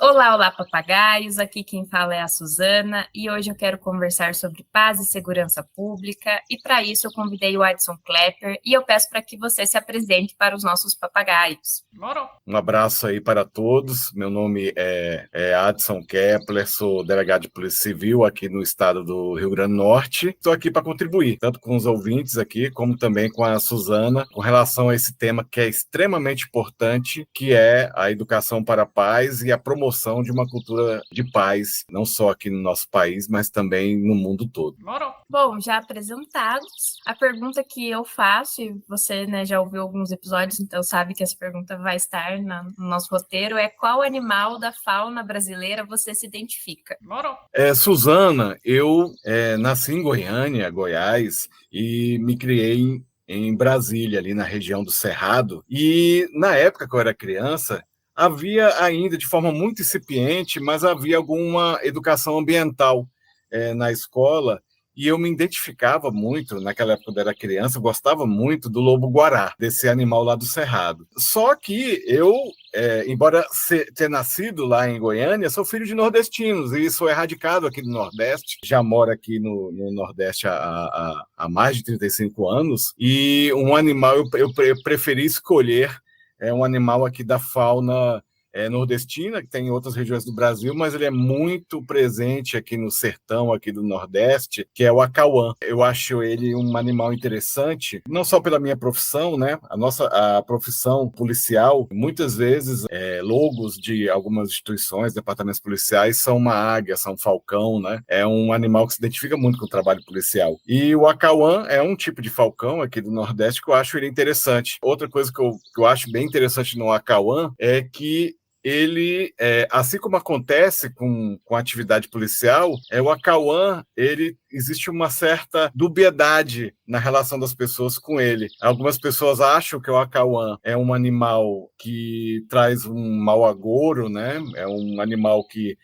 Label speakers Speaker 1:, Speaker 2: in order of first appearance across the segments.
Speaker 1: Olá, olá, papagaios! Aqui quem fala é a Suzana e hoje eu quero conversar sobre paz e segurança pública e para isso eu convidei o Adson Klepper e eu peço para que você se apresente para os nossos papagaios.
Speaker 2: Um abraço aí para todos. Meu nome é Adson Kepler, sou delegado de Polícia Civil aqui no estado do Rio Grande do Norte. Estou aqui para contribuir, tanto com os ouvintes aqui, como também com a Suzana, com relação a esse tema que é extremamente importante, que é a educação para a paz e a promoção de uma cultura de paz, não só aqui no nosso país, mas também no mundo todo.
Speaker 1: Bom, já apresentados, a pergunta que eu faço, e você já ouviu alguns episódios, então sabe que essa pergunta vai estar no nosso roteiro, é qual animal da fauna brasileira você se identifica?
Speaker 2: Suzana, eu nasci em Goiânia, Goiás, e me criei em Brasília, ali na região do Cerrado. E na época que eu era criança, havia ainda, de forma muito incipiente, mas havia alguma educação ambiental na escola. E eu me identificava muito, naquela época quando eu era criança, eu gostava muito do lobo-guará, desse animal lá do Cerrado. Só que eu, embora ter nascido lá em Goiânia, sou filho de nordestinos e sou erradicado aqui do Nordeste. Já moro aqui no Nordeste há mais de 35 anos. E um animal, eu preferi escolher um animal aqui da fauna nordestina, que tem em outras regiões do Brasil, mas ele é muito presente aqui no sertão, aqui do Nordeste, que é o acauã. Eu acho ele um animal interessante, não só pela minha profissão, né? A profissão policial, muitas vezes, logos de algumas instituições, departamentos policiais, são uma águia, são um falcão, né? É um animal que se identifica muito com o trabalho policial. E o acauã é um tipo de falcão aqui do Nordeste que eu acho ele interessante. Outra coisa que eu acho bem interessante no acauã é que ele, assim como acontece com a atividade policial, o acauã, existe uma certa dubiedade na relação das pessoas com ele. Algumas pessoas acham que o acauã é um animal que traz um mau agouro, né? É um animal que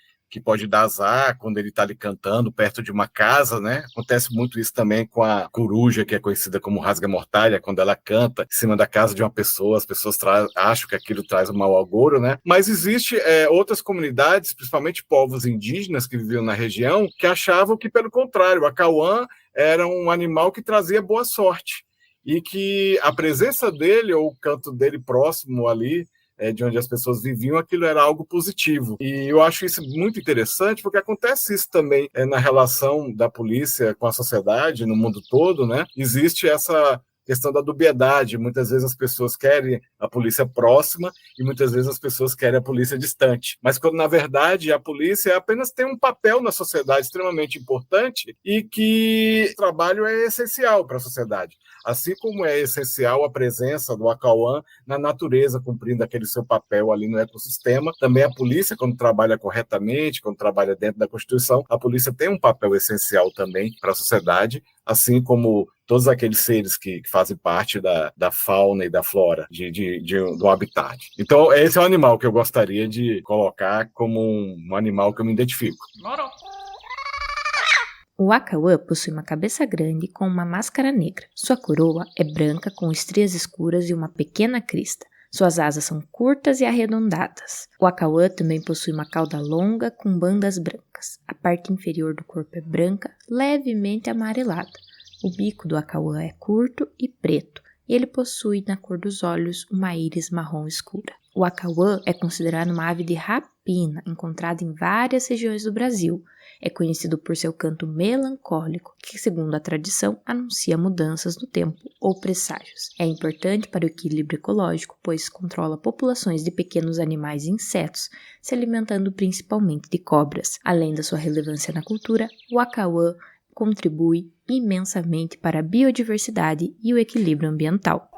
Speaker 2: pode dar azar quando ele está ali cantando perto de uma casa, né? Acontece muito isso também com a coruja, que é conhecida como rasga-mortalha, quando ela canta em cima da casa de uma pessoa, as pessoas acham que aquilo traz um mau agouro, né? Mas existe outras comunidades, principalmente povos indígenas que viviam na região, que achavam que, pelo contrário, o acauã era um animal que trazia boa sorte e que a presença dele ou o canto dele próximo ali de onde as pessoas viviam, aquilo era algo positivo. E eu acho isso muito interessante, porque acontece isso também na relação da polícia com a sociedade, no mundo todo, né? Existe essa questão da dubiedade. Muitas vezes as pessoas querem a polícia próxima e muitas vezes as pessoas querem a polícia distante. Mas quando, na verdade, a polícia apenas tem um papel na sociedade extremamente importante e que o trabalho é essencial para a sociedade. Assim como é essencial a presença do acauã na natureza, cumprindo aquele seu papel ali no ecossistema, também a polícia, quando trabalha corretamente, quando trabalha dentro da Constituição, a polícia tem um papel essencial também para a sociedade, assim como todos aqueles seres que fazem parte da fauna e da flora do habitat. Então, esse é um animal que eu gostaria de colocar como um animal que eu me identifico.
Speaker 3: O acauã possui uma cabeça grande com uma máscara negra. Sua coroa é branca com estrias escuras e uma pequena crista. Suas asas são curtas e arredondadas. O acauã também possui uma cauda longa com bandas brancas. A parte inferior do corpo é branca, levemente amarelada. O bico do acauã é curto e preto, e ele possui na cor dos olhos uma íris marrom escura. O acauã é considerado uma ave de rapina, encontrada em várias regiões do Brasil. É conhecido por seu canto melancólico, que, segundo a tradição, anuncia mudanças no tempo ou presságios. É importante para o equilíbrio ecológico, pois controla populações de pequenos animais e insetos, se alimentando principalmente de cobras. Além da sua relevância na cultura, o acauã contribui imensamente para a biodiversidade e o equilíbrio ambiental.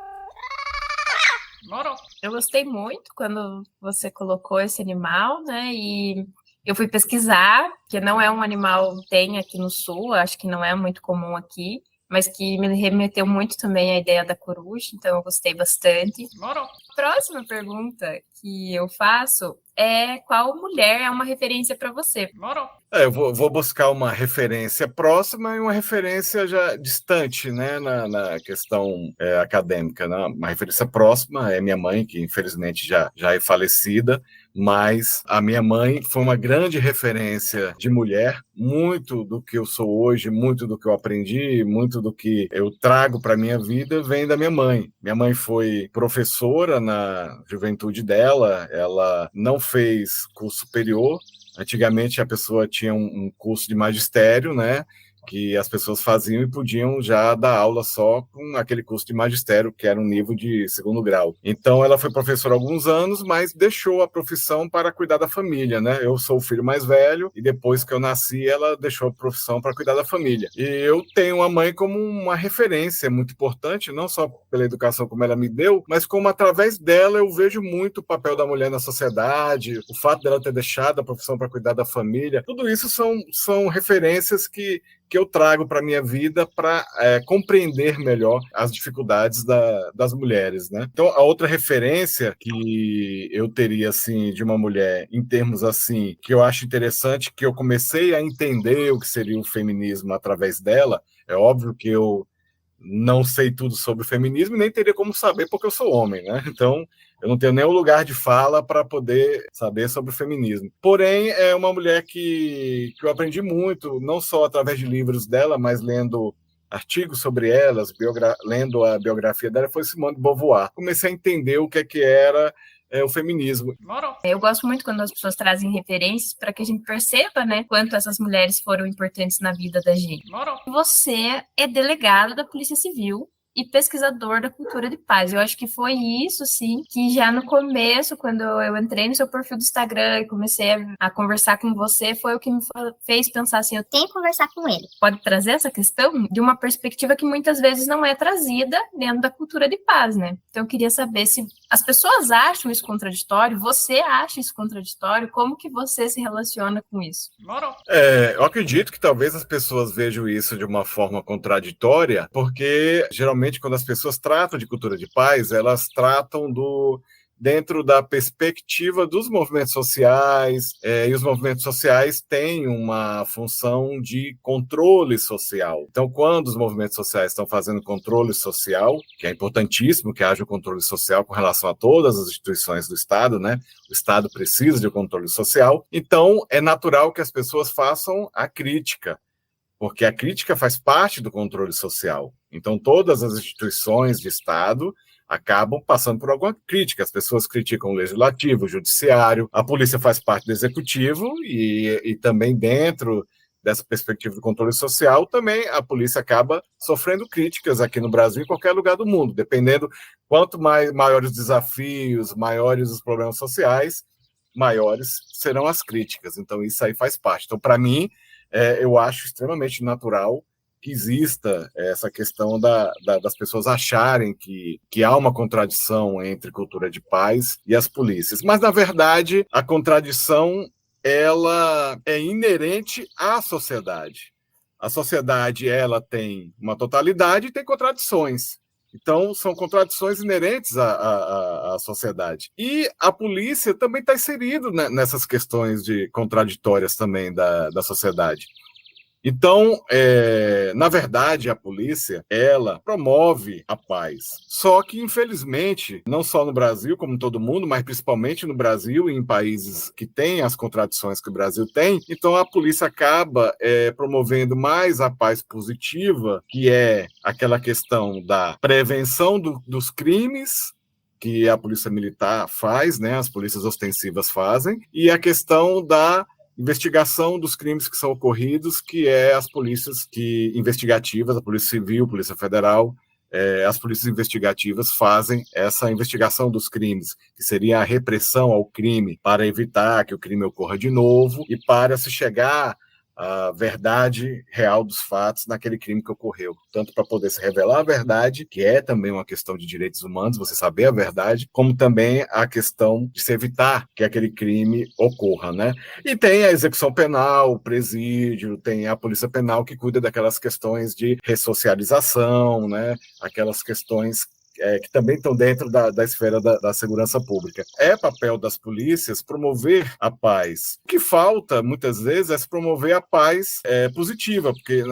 Speaker 1: Eu gostei muito quando você colocou esse animal, né? E eu fui pesquisar, que não é um animal que tem aqui no sul, acho que não é muito comum aqui, mas que me remeteu muito também à ideia da coruja, então eu gostei bastante. Próxima pergunta que eu faço é qual mulher é uma referência para você?
Speaker 2: Eu vou buscar uma referência próxima e uma referência já distante, né, na questão acadêmica. Né? Uma referência próxima é minha mãe, que infelizmente já é falecida, mas a minha mãe foi uma grande referência de mulher. Muito do que eu sou hoje, muito do que eu aprendi, muito do que eu trago para a minha vida vem da minha mãe. Minha mãe foi professora na juventude dela, ela não fez curso superior. Antigamente a pessoa tinha um curso de magistério, né? Que as pessoas faziam e podiam já dar aula só com aquele curso de magistério, que era um nível de segundo grau. Então, ela foi professora há alguns anos, mas deixou a profissão para cuidar da família, né? Eu sou o filho mais velho e depois que eu nasci, ela deixou a profissão para cuidar da família. E eu tenho a mãe como uma referência muito importante, não só pela educação como ela me deu, mas como através dela eu vejo muito o papel da mulher na sociedade, o fato dela ter deixado a profissão para cuidar da família. Tudo isso são referências que eu trago para a minha vida para compreender melhor as dificuldades das mulheres, né? Então, a outra referência que eu teria, assim, de uma mulher, em termos, assim, que eu acho interessante, que eu comecei a entender o que seria o feminismo através dela, é óbvio que eu não sei tudo sobre o feminismo e nem teria como saber porque eu sou homem, né? Então, eu não tenho nenhum lugar de fala para poder saber sobre o feminismo. Porém, é uma mulher que eu aprendi muito, não só através de livros dela, mas lendo artigos sobre elas, lendo a biografia dela, foi Simone de Beauvoir. Comecei a entender o que era o feminismo.
Speaker 1: Eu gosto muito quando as pessoas trazem referências para que a gente perceba, né, quanto essas mulheres foram importantes na vida da gente. Você é delegado da Polícia Civil e pesquisador da cultura de paz. Eu acho que foi isso, sim, que já no começo, quando eu entrei no seu perfil do Instagram e comecei a conversar com você, foi o que me fez pensar assim, eu tenho que conversar com ele. Pode trazer essa questão de uma perspectiva que muitas vezes não é trazida dentro da cultura de paz, né? Então eu queria saber se as pessoas acham isso contraditório, você acha isso contraditório, como que você se relaciona com isso?
Speaker 2: Eu acredito que talvez as pessoas vejam isso de uma forma contraditória, porque geralmente quando as pessoas tratam de cultura de paz, elas tratam dentro da perspectiva dos movimentos sociais, e os movimentos sociais têm uma função de controle social. Então, quando os movimentos sociais estão fazendo controle social, que é importantíssimo que haja um controle social com relação a todas as instituições do Estado, né? O Estado precisa de um controle social, então é natural que as pessoas façam a crítica, porque a crítica faz parte do controle social. Então, todas as instituições de Estado acabam passando por alguma crítica. As pessoas criticam o legislativo, o judiciário, a polícia faz parte do executivo e também dentro dessa perspectiva do controle social, também a polícia acaba sofrendo críticas aqui no Brasil e em qualquer lugar do mundo, dependendo quanto maiores os desafios, maiores os problemas sociais, maiores serão as críticas. Então, isso aí faz parte. Então, para mim, eu acho extremamente natural que exista essa questão das pessoas acharem que há uma contradição entre cultura de paz e as polícias. Mas, na verdade, a contradição ela é inerente à sociedade. A sociedade ela tem uma totalidade e tem contradições. Então, são contradições inerentes à sociedade. E a polícia também está inserida nessas questões contraditórias também da sociedade. Então, na verdade, a polícia, ela promove a paz. Só que, infelizmente, não só no Brasil, como em todo mundo, mas principalmente no Brasil e em países que têm as contradições que o Brasil tem, então a polícia acaba promovendo mais a paz positiva, que é aquela questão da prevenção dos crimes, que a polícia militar faz, né, as polícias ostensivas fazem, e a questão da investigação dos crimes que são ocorridos, que é as polícias investigativas, a Polícia Civil, a Polícia Federal, as polícias investigativas fazem essa investigação dos crimes, que seria a repressão ao crime, para evitar que o crime ocorra de novo e para se chegar à verdade real dos fatos naquele crime que ocorreu, tanto para poder se revelar a verdade, que é também uma questão de direitos humanos, você saber a verdade, como também a questão de se evitar que aquele crime ocorra, né? E tem a execução penal, o presídio, tem a polícia penal que cuida daquelas questões de ressocialização, né? Aquelas questões que também estão dentro da esfera da segurança pública. É papel das polícias promover a paz. O que falta, muitas vezes, é se promover a paz positiva, porque,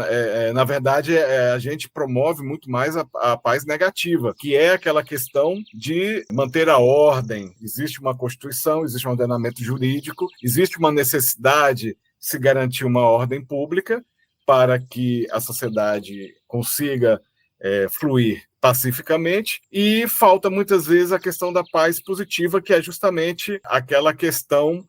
Speaker 2: na verdade, a gente promove muito mais a paz negativa, que é aquela questão de manter a ordem. Existe uma Constituição, existe um ordenamento jurídico, existe uma necessidade de se garantir uma ordem pública para que a sociedade consiga fluir pacificamente, e falta muitas vezes a questão da paz positiva, que é justamente aquela questão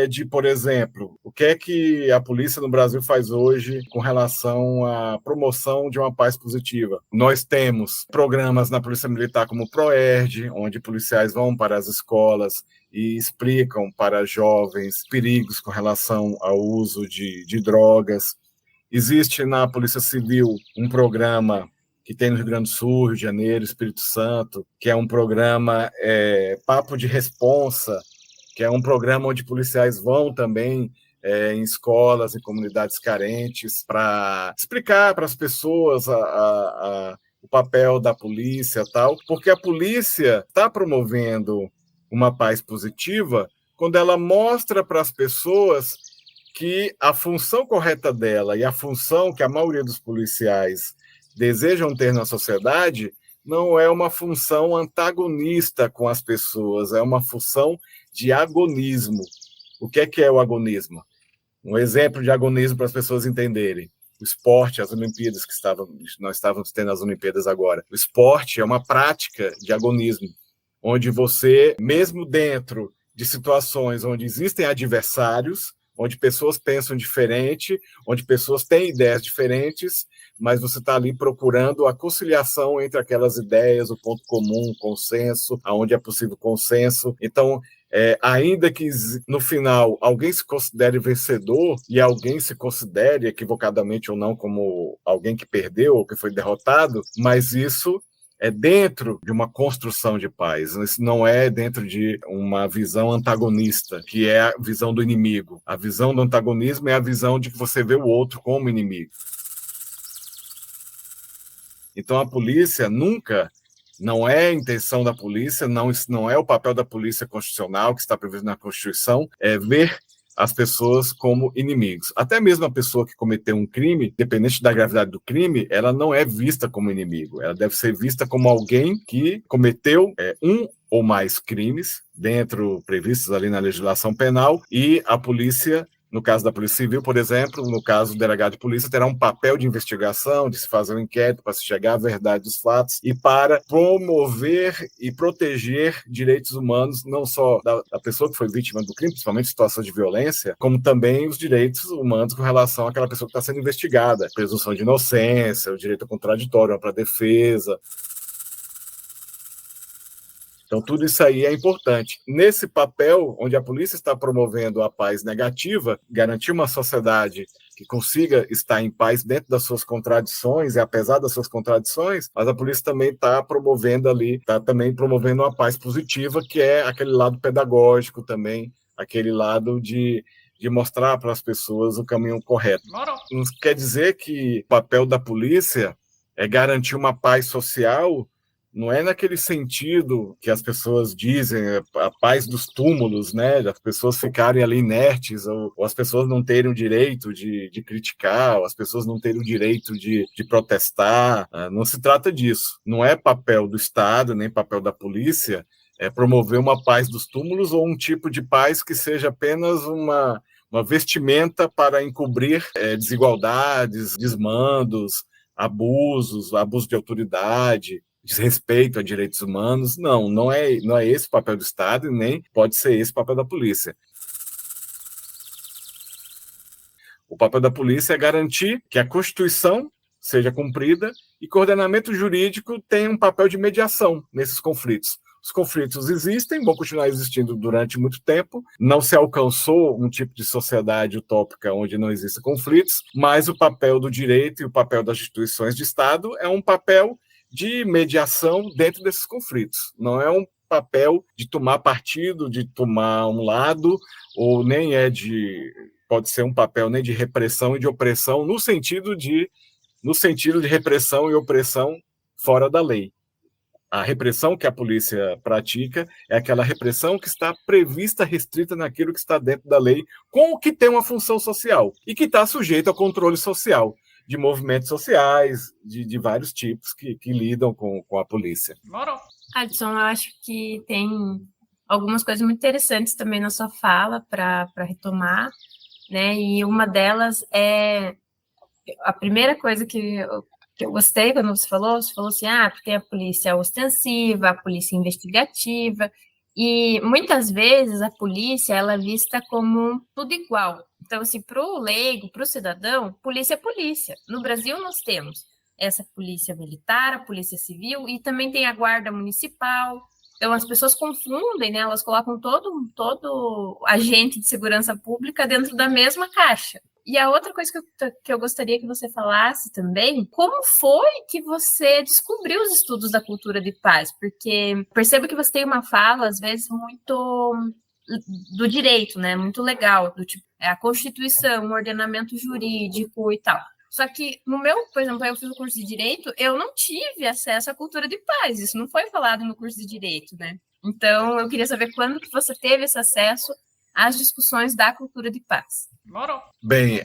Speaker 2: de, por exemplo, o que é que a polícia no Brasil faz hoje com relação à promoção de uma paz positiva. Nós temos programas na Polícia Militar como o PROERD, onde policiais vão para as escolas e explicam para jovens perigos com relação ao uso de drogas. Existe na Polícia Civil um programa que tem no Rio Grande do Sul, Rio de Janeiro, Espírito Santo, que é um programa Papo de Responsa, que é um programa onde policiais vão também em escolas, em comunidades carentes, para explicar para as pessoas o papel da polícia, tal, porque a polícia está promovendo uma paz positiva quando ela mostra para as pessoas que a função correta dela e a função que a maioria dos policiais desejam ter na sociedade não é uma função antagonista com as pessoas, é uma função de agonismo. O que é o agonismo? Um exemplo de agonismo para as pessoas entenderem. O esporte, as Olimpíadas nós estávamos tendo as Olimpíadas agora. O esporte é uma prática de agonismo, onde você, mesmo dentro de situações onde existem adversários, onde pessoas pensam diferente, onde pessoas têm ideias diferentes, mas você está ali procurando a conciliação entre aquelas ideias, o ponto comum, o consenso, aonde é possível consenso. Então, ainda que no final alguém se considere vencedor e alguém se considere equivocadamente ou não como alguém que perdeu ou que foi derrotado, mas isso é dentro de uma construção de paz, isso não é dentro de uma visão antagonista, que é a visão do inimigo. A visão do antagonismo é a visão de que você vê o outro como inimigo. Então a polícia nunca, não é a intenção da polícia, não é o papel da polícia constitucional, que está previsto na Constituição, é ver as pessoas como inimigos. Até mesmo a pessoa que cometeu um crime, independente da gravidade do crime, ela não é vista como inimigo. Ela deve ser vista como alguém que cometeu um ou mais crimes previstos ali na legislação penal, e a polícia, no caso da Polícia Civil, por exemplo, no caso do delegado de polícia, terá um papel de investigação, de se fazer um inquérito para se chegar à verdade dos fatos e para promover e proteger direitos humanos, não só da pessoa que foi vítima do crime, principalmente em situações de violência, como também os direitos humanos com relação àquela pessoa que está sendo investigada. Presunção de inocência, o direito ao contraditório, para a defesa. Então, tudo isso aí é importante. Nesse papel, onde a polícia está promovendo a paz negativa, garantir uma sociedade que consiga estar em paz dentro das suas contradições e apesar das suas contradições, mas a polícia também está promovendo uma paz positiva, que é aquele lado pedagógico também, aquele lado de mostrar para as pessoas o caminho correto. Não quer dizer que o papel da polícia é garantir uma paz social. Não é naquele sentido que as pessoas dizem, a paz dos túmulos, né? As pessoas ficarem ali inertes, ou as pessoas não terem o direito de criticar, ou as pessoas não terem o direito de protestar. Não se trata disso. Não é papel do Estado, nem papel da polícia promover uma paz dos túmulos ou um tipo de paz que seja apenas uma vestimenta para encobrir desigualdades, desmandos, abuso de autoridade, desrespeito a direitos humanos. Não é esse o papel do Estado e nem pode ser esse o papel da polícia. O papel da polícia é garantir que a Constituição seja cumprida e que o ordenamento jurídico tenha um papel de mediação nesses conflitos. Os conflitos existem, vão continuar existindo durante muito tempo, não se alcançou um tipo de sociedade utópica onde não existem conflitos, mas o papel do direito e o papel das instituições de Estado é um papel de mediação dentro desses conflitos. Não é um papel de tomar partido, de tomar um lado, ou nem pode ser um papel nem de repressão e de opressão, no sentido de repressão e opressão fora da lei. A repressão que a polícia pratica é aquela repressão que está prevista, restrita naquilo que está dentro da lei, com o que tem uma função social e que está sujeito ao controle social, de movimentos sociais, de vários tipos que lidam com a polícia.
Speaker 1: Adson, eu acho que tem algumas coisas muito interessantes também na sua fala para retomar, né? E uma delas é a primeira coisa que eu gostei quando você falou assim, porque tem a polícia ostensiva, a polícia investigativa, e muitas vezes a polícia ela é vista como tudo igual. Então, assim, para o leigo, para o cidadão, polícia é polícia. No Brasil, nós temos essa polícia militar, a polícia civil, e também tem a guarda municipal. Então, as pessoas confundem, né? Elas colocam todo agente de segurança pública dentro da mesma caixa. E a outra coisa que eu gostaria que você falasse também, como foi que você descobriu os estudos da cultura de paz? Porque percebo que você tem uma fala, às vezes, muito do direito, né? Muito legal, do tipo, a Constituição, o ordenamento jurídico e tal. Só que no meu, por exemplo, eu fiz o curso de Direito, eu não tive acesso à cultura de paz, isso não foi falado no curso de Direito, né? Então, eu queria saber quando que você teve esse acesso às discussões da cultura de paz.
Speaker 2: Bem,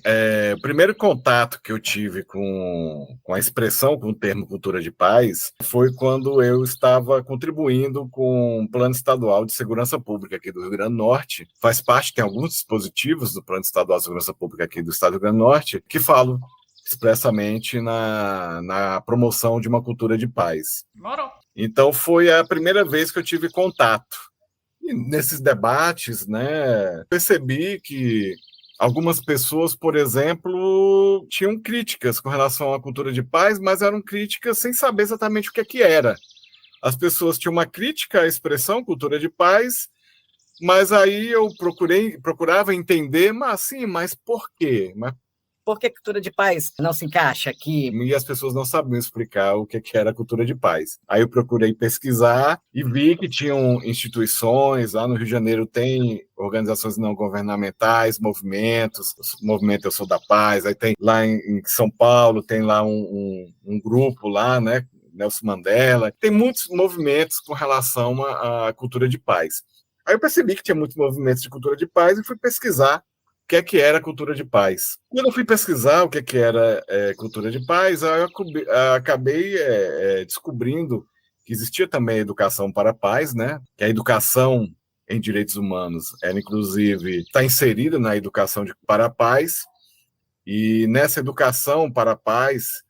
Speaker 2: o primeiro contato que eu tive com a expressão, com o termo cultura de paz, foi quando eu estava contribuindo com o Plano Estadual de Segurança Pública aqui do Rio Grande do Norte. Faz parte, tem alguns dispositivos do Plano Estadual de Segurança Pública aqui do Estado do Rio Grande do Norte que falam expressamente na promoção de uma cultura de paz. Então, foi a primeira vez que eu tive contato. E nesses debates, né, percebi que algumas pessoas, por exemplo, tinham críticas com relação à cultura de paz, mas eram críticas sem saber exatamente o que era. As pessoas tinham uma crítica à expressão cultura de paz, mas aí eu procurava entender, mas por quê? Mas
Speaker 4: por que a cultura de paz não se encaixa aqui?
Speaker 2: E as pessoas não sabiam explicar o que era a cultura de paz. Aí eu procurei pesquisar e vi que tinham instituições, lá no Rio de Janeiro tem organizações não governamentais, movimentos, o Movimento Eu Sou da Paz, aí tem lá em São Paulo, tem lá um grupo lá, né, Nelson Mandela, tem muitos movimentos com relação à cultura de paz. Aí eu percebi que tinha muitos movimentos de cultura de paz e fui pesquisar o que era cultura de paz. Quando eu fui pesquisar o que era cultura de paz, eu acabei descobrindo que existia também a educação para a paz, né? Que a educação em direitos humanos, ela inclusive está inserida na educação para a paz, e nessa educação para a paz,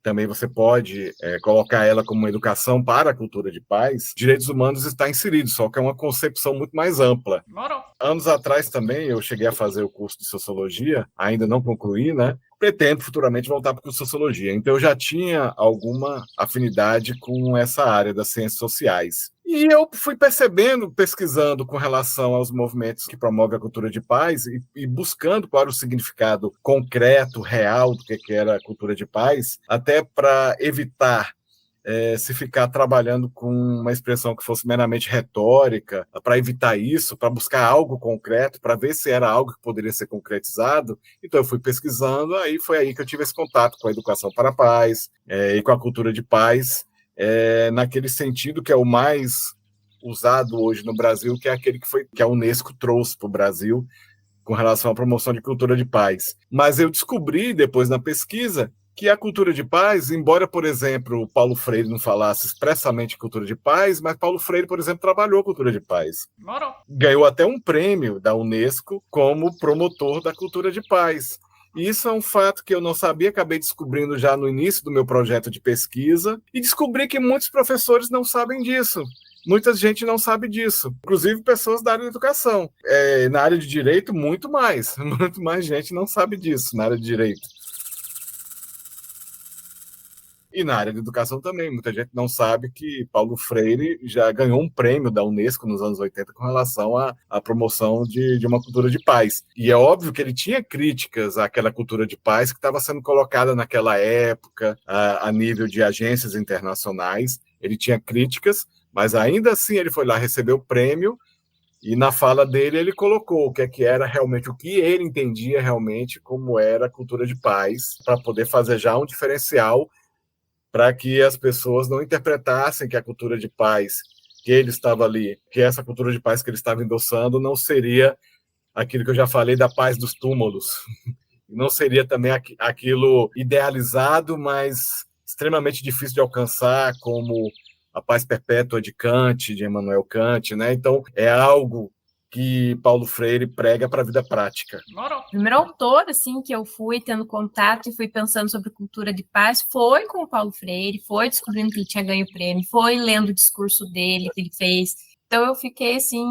Speaker 2: também você pode colocar ela como uma educação para a cultura de paz, direitos humanos está inserido, só que é uma concepção muito mais ampla. Anos atrás também eu cheguei a fazer o curso de Sociologia, ainda não concluí, né? Pretendo futuramente voltar para o curso de Sociologia. Então eu já tinha alguma afinidade com essa área das ciências sociais. E eu fui percebendo, pesquisando com relação aos movimentos que promovem a cultura de paz e buscando qual era o significado concreto, real do que era a cultura de paz, até para evitar se ficar trabalhando com uma expressão que fosse meramente retórica, para evitar isso, para buscar algo concreto, para ver se era algo que poderia ser concretizado. Então eu fui pesquisando, aí foi aí que eu tive esse contato com a educação para a paz e com a cultura de paz, naquele sentido que é o mais usado hoje no Brasil, que é aquele que a Unesco trouxe para o Brasil com relação à promoção de cultura de paz. Mas eu descobri depois na pesquisa que a cultura de paz, embora, por exemplo, Paulo Freire não falasse expressamente cultura de paz, mas Paulo Freire, por exemplo, trabalhou a cultura de paz. Ganhou até um prêmio da Unesco como promotor da cultura de paz. E isso é um fato que eu não sabia, acabei descobrindo já no início do meu projeto de pesquisa, e descobri que muitos professores não sabem disso. Muita gente não sabe disso, inclusive pessoas da área da educação. Na área de direito, muito mais gente não sabe disso na área de direito. E na área de educação também, muita gente não sabe que Paulo Freire já ganhou um prêmio da Unesco nos anos 80 com relação à promoção de uma cultura de paz. E é óbvio que ele tinha críticas àquela cultura de paz que estava sendo colocada naquela época a nível de agências internacionais. Ele tinha críticas, mas ainda assim ele foi lá receber o prêmio e na fala dele ele colocou o que era realmente, o que ele entendia realmente como era a cultura de paz, para poder fazer já um diferencial para que as pessoas não interpretassem que a cultura de paz que ele estava ali, que essa cultura de paz que ele estava endossando não seria aquilo que eu já falei da paz dos túmulos. Não seria também aquilo idealizado, mas extremamente difícil de alcançar, como a paz perpétua de Kant, de Immanuel Kant, né? Então, é algo que Paulo Freire prega para a vida prática.
Speaker 1: O primeiro autor, assim, que eu fui tendo contato e fui pensando sobre cultura de paz foi com o Paulo Freire, foi descobrindo que ele tinha ganho o prêmio, foi lendo o discurso dele, que ele fez. Então, eu fiquei, assim,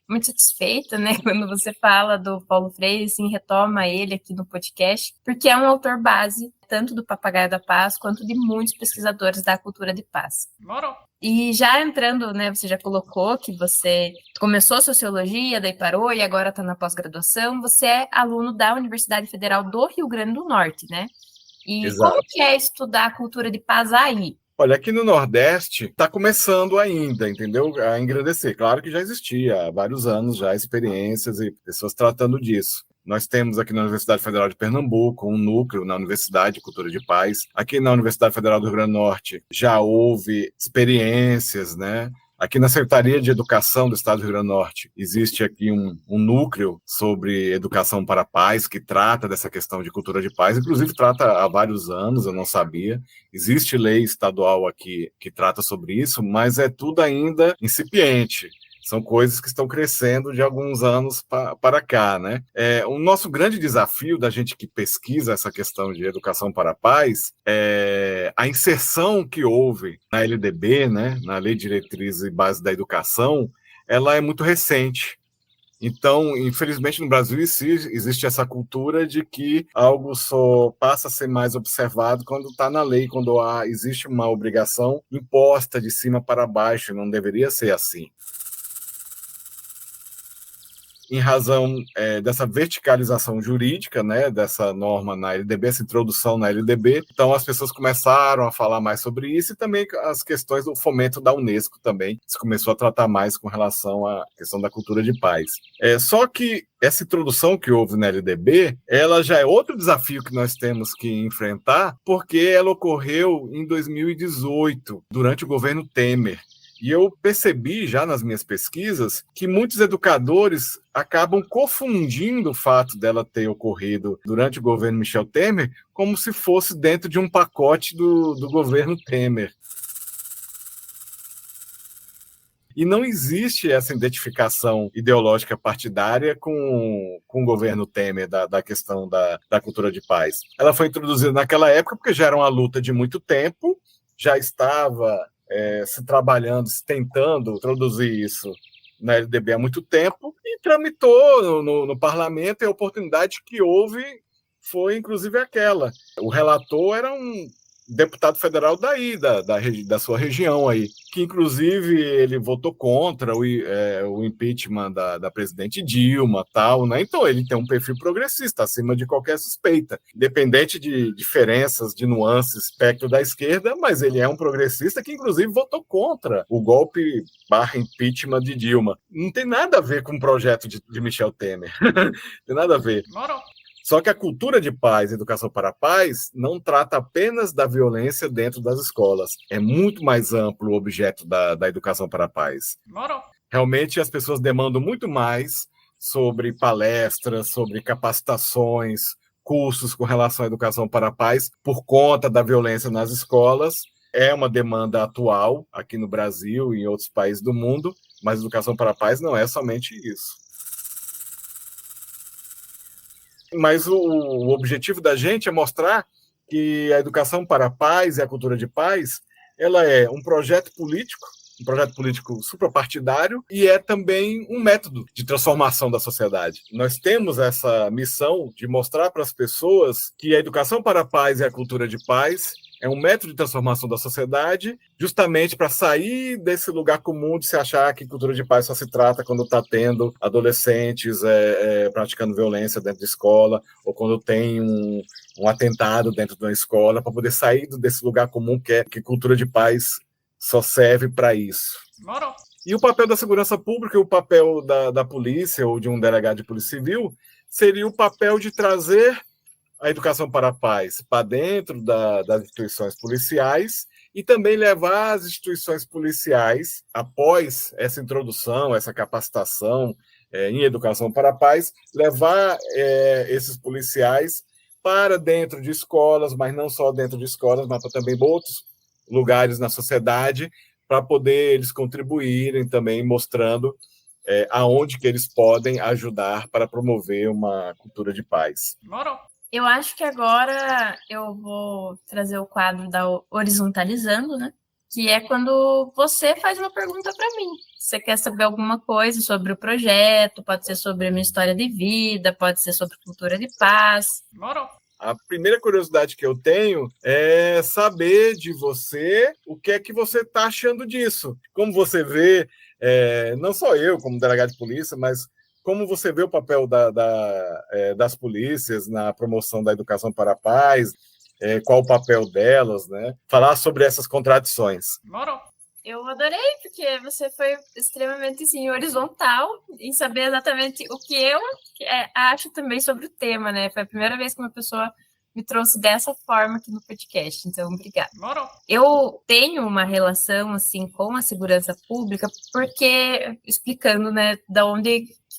Speaker 1: muito satisfeita, né, quando você fala do Paulo Freire, assim, retoma ele aqui no podcast, porque é um autor base, tanto do Papagaio da Paz, quanto de muitos pesquisadores da cultura de paz. E já entrando, né, você já colocou que você começou sociologia, daí parou e agora está na pós-graduação, você é aluno da Universidade Federal do Rio Grande do Norte, né? E
Speaker 2: Exato.
Speaker 1: Como que é estudar a cultura de paz aí?
Speaker 2: Olha, aqui no Nordeste está começando ainda, entendeu? A engrandecer. Claro que já existia há vários anos já experiências e pessoas tratando disso. Nós temos aqui na Universidade Federal de Pernambuco um núcleo na Universidade de Cultura de Paz. Aqui na Universidade Federal do Rio Grande do Norte já houve experiências, né? Aqui na Secretaria de Educação do Estado do Rio Grande do Norte existe aqui um núcleo sobre educação para a paz que trata dessa questão de cultura de paz, inclusive trata há vários anos, eu não sabia. Existe lei estadual aqui que trata sobre isso, mas é tudo ainda incipiente. São coisas que estão crescendo de alguns anos para cá, né? O nosso grande desafio da gente que pesquisa essa questão de educação para a paz é a inserção que houve na LDB, né, na Lei de Diretrizes e Bases da Educação, ela é muito recente. Então, infelizmente, no Brasil existe essa cultura de que algo só passa a ser mais observado quando está na lei, quando existe uma obrigação imposta de cima para baixo, não deveria ser assim. Em razão dessa verticalização jurídica, né, dessa norma na LDB, essa introdução na LDB, então as pessoas começaram a falar mais sobre isso e também as questões do fomento da Unesco também se começou a tratar mais com relação à questão da cultura de paz. Só que essa introdução que houve na LDB, ela já é outro desafio que nós temos que enfrentar, porque ela ocorreu em 2018, durante o governo Temer. E eu percebi já nas minhas pesquisas que muitos educadores acabam confundindo o fato dela ter ocorrido durante o governo Michel Temer como se fosse dentro de um pacote do governo Temer. E não existe essa identificação ideológica partidária com o governo Temer da questão da cultura de paz. Ela foi introduzida naquela época porque já era uma luta de muito tempo, já estava se trabalhando, se tentando introduzir isso na LDB há muito tempo, e tramitou no parlamento, e a oportunidade que houve foi, inclusive, aquela. O relator era um deputado federal daí, da sua região aí, que, inclusive, ele votou contra o impeachment da presidente Dilma, tal, né? Então, ele tem um perfil progressista, acima de qualquer suspeita, independente de diferenças, de nuances, espectro da esquerda, mas ele é um progressista que, inclusive, votou contra o golpe /impeachment de Dilma. Não tem nada a ver com o projeto de Michel Temer. Tem nada a ver. Só que a cultura de paz, educação para a paz, não trata apenas da violência dentro das escolas. É muito mais amplo o objeto da educação para a paz. Realmente as pessoas demandam muito mais sobre palestras, sobre capacitações, cursos com relação à educação para a paz, por conta da violência nas escolas. É uma demanda atual aqui no Brasil e em outros países do mundo, mas educação para a paz não é somente isso. Mas o objetivo da gente é mostrar que a educação para a paz e a cultura de paz, ela é um projeto político suprapartidário, e é também um método de transformação da sociedade. Nós temos essa missão de mostrar para as pessoas que a educação para a paz e a cultura de paz é um método de transformação da sociedade, justamente para sair desse lugar comum de se achar que cultura de paz só se trata quando está tendo adolescentes praticando violência dentro de escola, ou quando tem um atentado dentro de uma escola, para poder sair desse lugar comum que cultura de paz só serve para isso. E o papel da segurança pública e o papel da polícia ou de um delegado de polícia civil seria o papel de trazer a educação para a paz para dentro das instituições policiais e também levar as instituições policiais, após essa introdução, essa capacitação em educação para a paz, levar esses policiais para dentro de escolas, mas não só dentro de escolas, mas para também outros lugares na sociedade, para poder eles contribuírem também, mostrando aonde que eles podem ajudar para promover uma cultura de paz.
Speaker 1: Eu acho que agora eu vou trazer o quadro da Horizontalizando, né? Que é quando você faz uma pergunta para mim. Você quer saber alguma coisa sobre o projeto, pode ser sobre a minha história de vida, pode ser sobre cultura de paz.
Speaker 2: A primeira curiosidade que eu tenho é saber de você o que é que você está achando disso. Como você vê, não só eu como delegado de polícia, mas como você vê o papel das polícias na promoção da educação para a paz, qual o papel delas, né? Falar sobre essas contradições.
Speaker 1: Eu adorei, porque você foi extremamente assim, horizontal em saber exatamente o que eu acho também sobre o tema, né? Foi a primeira vez que uma pessoa me trouxe dessa forma aqui no podcast, então obrigada. Eu tenho uma relação assim com a segurança pública, porque explicando, né,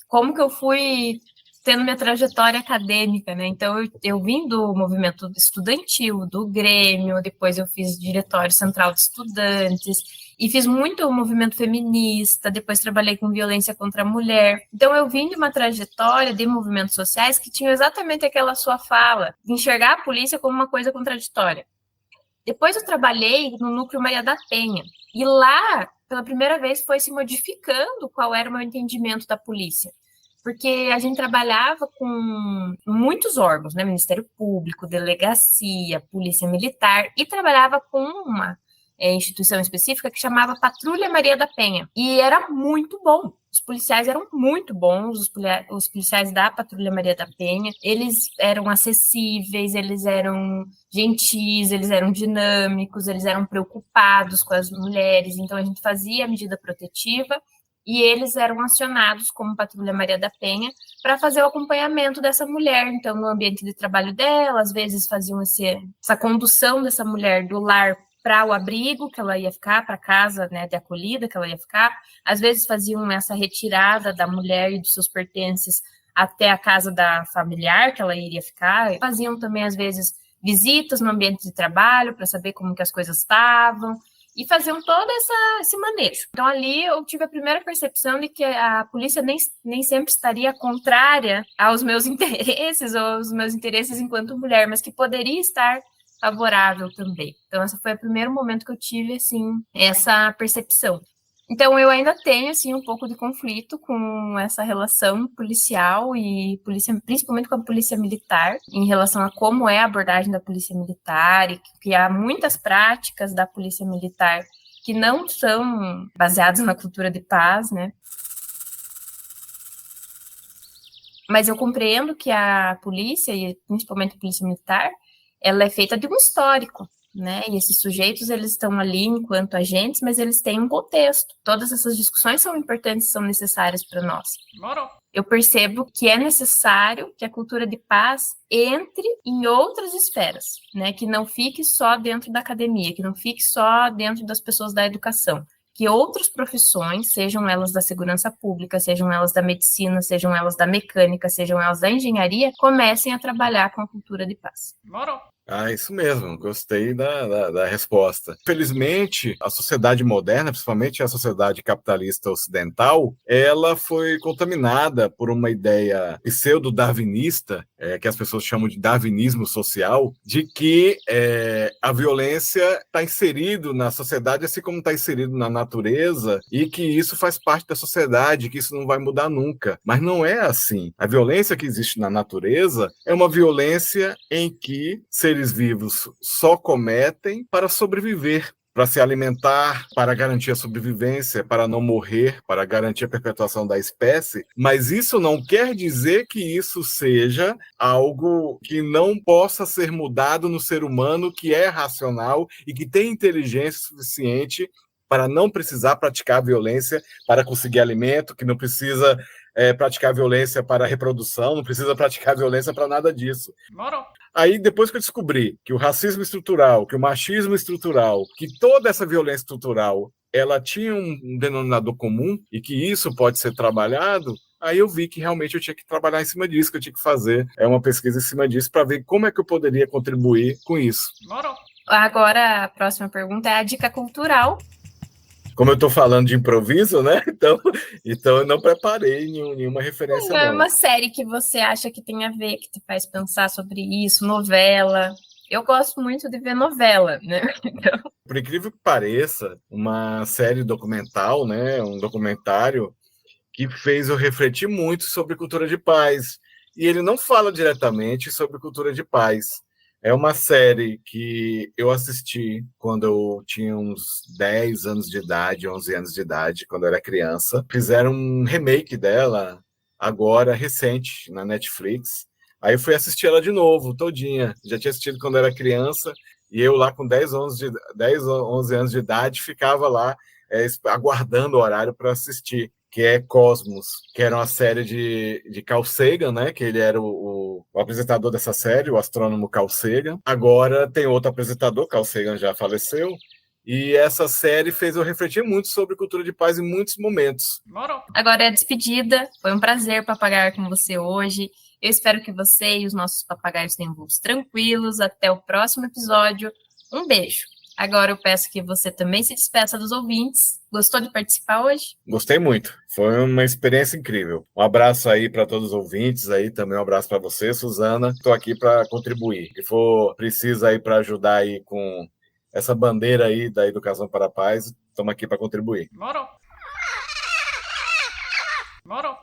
Speaker 1: como que eu fui tendo minha trajetória acadêmica, né? Então, eu vim do movimento estudantil, do Grêmio, depois eu fiz Diretório Central de Estudantes, e fiz muito movimento feminista, depois trabalhei com violência contra a mulher. Então, eu vim de uma trajetória de movimentos sociais que tinha exatamente aquela sua fala, de enxergar a polícia como uma coisa contraditória. Depois eu trabalhei no Núcleo Maria da Penha, e lá, pela primeira vez, foi se modificando qual era o meu entendimento da polícia. Porque a gente trabalhava com muitos órgãos, né? Ministério Público, delegacia, Polícia Militar, e trabalhava com uma instituição específica que chamava Patrulha Maria da Penha. E era muito bom. Os policiais eram muito bons, os policiais da Patrulha Maria da Penha. Eles eram acessíveis, eles eram gentis, eles eram dinâmicos, eles eram preocupados com as mulheres. Então, a gente fazia a medida protetiva e eles eram acionados como Patrulha Maria da Penha para fazer o acompanhamento dessa mulher, então, no ambiente de trabalho dela, às vezes faziam essa condução dessa mulher do lar para o abrigo que ela ia ficar, para a casa, né, de acolhida que ela ia ficar, às vezes faziam essa retirada da mulher e dos seus pertences até a casa da familiar que ela iria ficar, faziam também, às vezes, visitas no ambiente de trabalho para saber como que as coisas estavam, e faziam todo esse manejo. Então, ali eu tive a primeira percepção de que a polícia nem sempre estaria contrária aos meus interesses, ou aos meus interesses enquanto mulher, mas que poderia estar favorável também. Então, esse foi o primeiro momento que eu tive, assim, essa percepção. Então, eu ainda tenho, assim, um pouco de conflito com essa relação policial e principalmente com a polícia militar, em relação a como é a abordagem da polícia militar, e que há muitas práticas da polícia militar que não são baseadas na cultura de paz, né? Mas eu compreendo que a polícia, e principalmente a polícia militar, ela é feita de um histórico, né? E esses sujeitos, eles estão ali enquanto agentes, mas eles têm um contexto. Todas essas discussões são importantes, são necessárias para nós. Eu percebo que é necessário que a cultura de paz entre em outras esferas, né? Que não fique só dentro da academia, que não fique só dentro das pessoas da educação. Que outras profissões, sejam elas da segurança pública, sejam elas da medicina, sejam elas da mecânica, sejam elas da engenharia, comecem a trabalhar com a cultura de paz.
Speaker 2: Isso mesmo, gostei da resposta. Felizmente, a sociedade moderna, principalmente a sociedade capitalista ocidental, ela foi contaminada por uma ideia pseudo-darwinista, que as pessoas chamam de darwinismo social, de que a violência está inserido na sociedade, assim como está inserido na natureza, e que isso faz parte da sociedade, que isso não vai mudar nunca. Mas não é assim. A violência que existe na natureza é uma violência em que seres vivos só cometem para sobreviver, para se alimentar, para garantir a sobrevivência, para não morrer, para garantir a perpetuação da espécie, mas isso não quer dizer que isso seja algo que não possa ser mudado no ser humano, que é racional e que tem inteligência suficiente para não precisar praticar violência para conseguir alimento, que não precisa praticar violência para reprodução, não precisa praticar violência para nada disso.
Speaker 5: Moro.
Speaker 2: Aí, depois que eu descobri que o racismo estrutural, que o machismo estrutural, que toda essa violência estrutural, ela tinha um denominador comum e que isso pode ser trabalhado, aí eu vi que realmente eu tinha que trabalhar em cima disso, que eu tinha que fazer uma pesquisa em cima disso para ver como é que eu poderia contribuir com isso.
Speaker 5: Moro.
Speaker 1: Agora, a próxima pergunta é a dica cultural.
Speaker 2: Como eu estou falando de improviso, né? Então eu não preparei nenhuma referência.
Speaker 1: É
Speaker 2: não.
Speaker 1: uma série que você acha que tem a ver, que te faz pensar sobre isso, novela. Eu gosto muito de ver novela, né? Então...
Speaker 2: Por incrível que pareça, uma série documental, né? Um documentário que fez eu refletir muito sobre cultura de paz. E ele não fala diretamente sobre cultura de paz. É uma série que eu assisti quando eu tinha uns 10 anos de idade, 11 anos de idade, quando eu era criança. Fizeram um remake dela, agora, recente, na Netflix. Aí eu fui assistir ela de novo, todinha. Já tinha assistido quando eu era criança, e eu lá com 10, 11 anos de idade, ficava lá aguardando o horário para assistir, que é Cosmos, que era uma série de Carl Sagan, né? Que ele era o apresentador dessa série, o astrônomo Carl Sagan. Agora tem outro apresentador, Carl Sagan já faleceu, e essa série fez eu refletir muito sobre cultura de paz em muitos momentos.
Speaker 5: Moro.
Speaker 1: Agora é a despedida. Foi um prazer papagaiar com você hoje. Eu espero que você e os nossos papagaios tenham voos tranquilos. Até o próximo episódio. Um beijo. Agora eu peço que você também se despeça dos ouvintes. Gostou de participar hoje?
Speaker 2: Gostei muito. Foi uma experiência incrível. Um abraço aí para todos os ouvintes aí, também um abraço para você, Suzana. Estou aqui para contribuir. Se for preciso aí para ajudar aí com essa bandeira aí da educação para a paz, estamos aqui para contribuir.
Speaker 5: Moro. Moro.